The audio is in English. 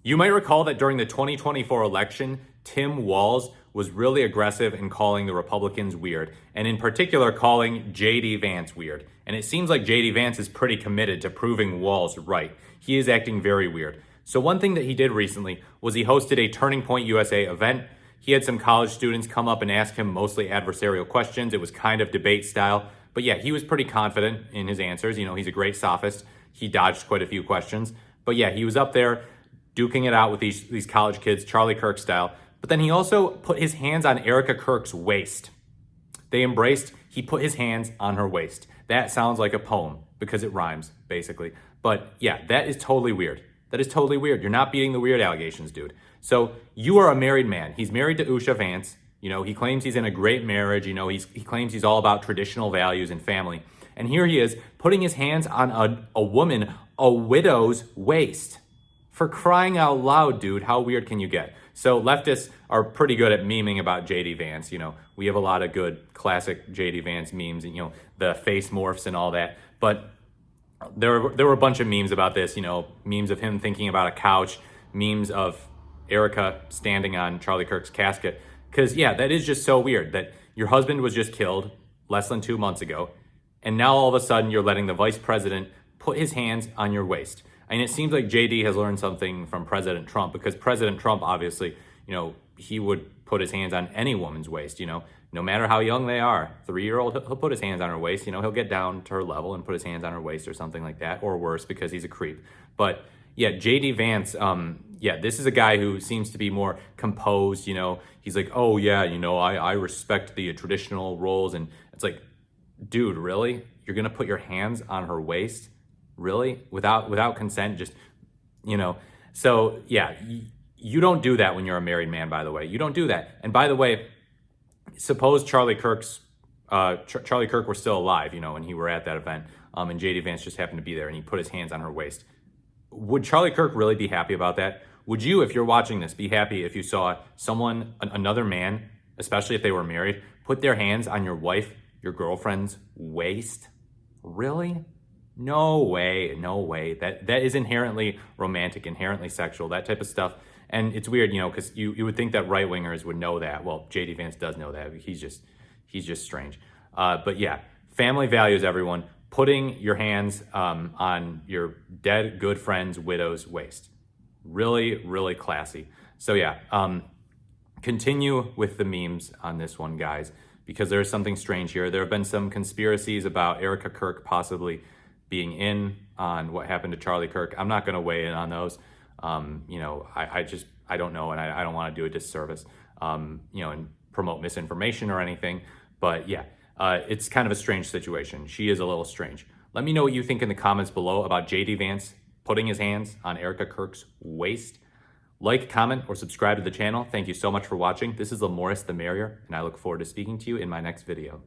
You might recall that during the 2024 election, Tim Walz was really aggressive in calling the Republicans weird, and in particular calling JD Vance weird. And it seems like JD Vance is pretty committed to proving Walz right. He is acting very weird. So one thing that he did recently was he hosted a Turning Point USA event. He had some college students come up and ask him mostly adversarial questions. It was kind of debate style. But yeah, he was pretty confident in his answers. You know, he's a great sophist. He dodged quite a few questions. But yeah, he was up there duking it out with these college kids, Charlie Kirk style. But then he also put his hands on Erika Kirk's waist. They embraced, he put his hands on her waist. That sounds like a poem because it rhymes, basically. But yeah, that is totally weird. That is totally weird. You're not beating the weird allegations, dude. So you are a married man. He's married to Usha Vance. You know, he claims he's in a great marriage. You know, he claims he's all about traditional values and family. And here he is putting his hands on a woman, a widow's waist. For crying out loud, dude, how weird can you get? So leftists are pretty good at memeing about JD Vance. You know, we have a lot of good classic JD Vance memes and, you know, the face morphs and all that. But there were a bunch of memes about this, you know, memes of him thinking about a couch, memes of Erika standing on Charlie Kirk's casket. Because, yeah, that is just so weird that your husband was just killed less than 2 months ago. And now all of a sudden you're letting the vice president put his hands on your waist. And it seems like JD has learned something from President Trump, because President Trump, obviously, you know, he would put his hands on any woman's waist, you know, no matter how young they are. 3-year-old, he'll put his hands on her waist, you know, he'll get down to her level and put his hands on her waist or something like that, or worse, because he's a creep. But yeah, JD Vance, yeah, this is a guy who seems to be more composed, you know, he's like, oh yeah, you know, I respect the traditional roles. And it's like, dude, really? You're gonna put your hands on her waist? Really? Without consent, just, you know. So yeah, you don't do that when you're a married man, by the way. You don't do that. And by the way, suppose Charlie Kirk were still alive, you know, and he were at that event, and JD Vance just happened to be there and he put his hands on her waist. Would Charlie Kirk really be happy about that? Would you, if you're watching this, be happy if you saw someone, another man, especially if they were married, put their hands on your wife, your girlfriend's waist? Really? No way, no way. That is inherently romantic, inherently sexual, that type of stuff. And it's weird, you know, because you would think that right-wingers would know that. Well, JD Vance does know that. He's just strange. But yeah, family values, everyone. Putting your hands on your dead good friend's widow's waist. Really, really classy. So yeah, continue with the memes on this one, guys, because there's something strange here. There have been some conspiracies about Erika Kirk possibly being in on what happened to Charlie Kirk. I'm not going to weigh in on those. You know, I don't know, and I don't want to do a disservice, you know, and promote misinformation or anything. But yeah, it's kind of a strange situation. She is a little strange. Let me know what you think in the comments below about JD Vance putting his hands on Erika Kirk's waist. Like, comment, or subscribe to the channel. Thank you so much for watching. This is the more the merrier, and I look forward to speaking to you in my next video.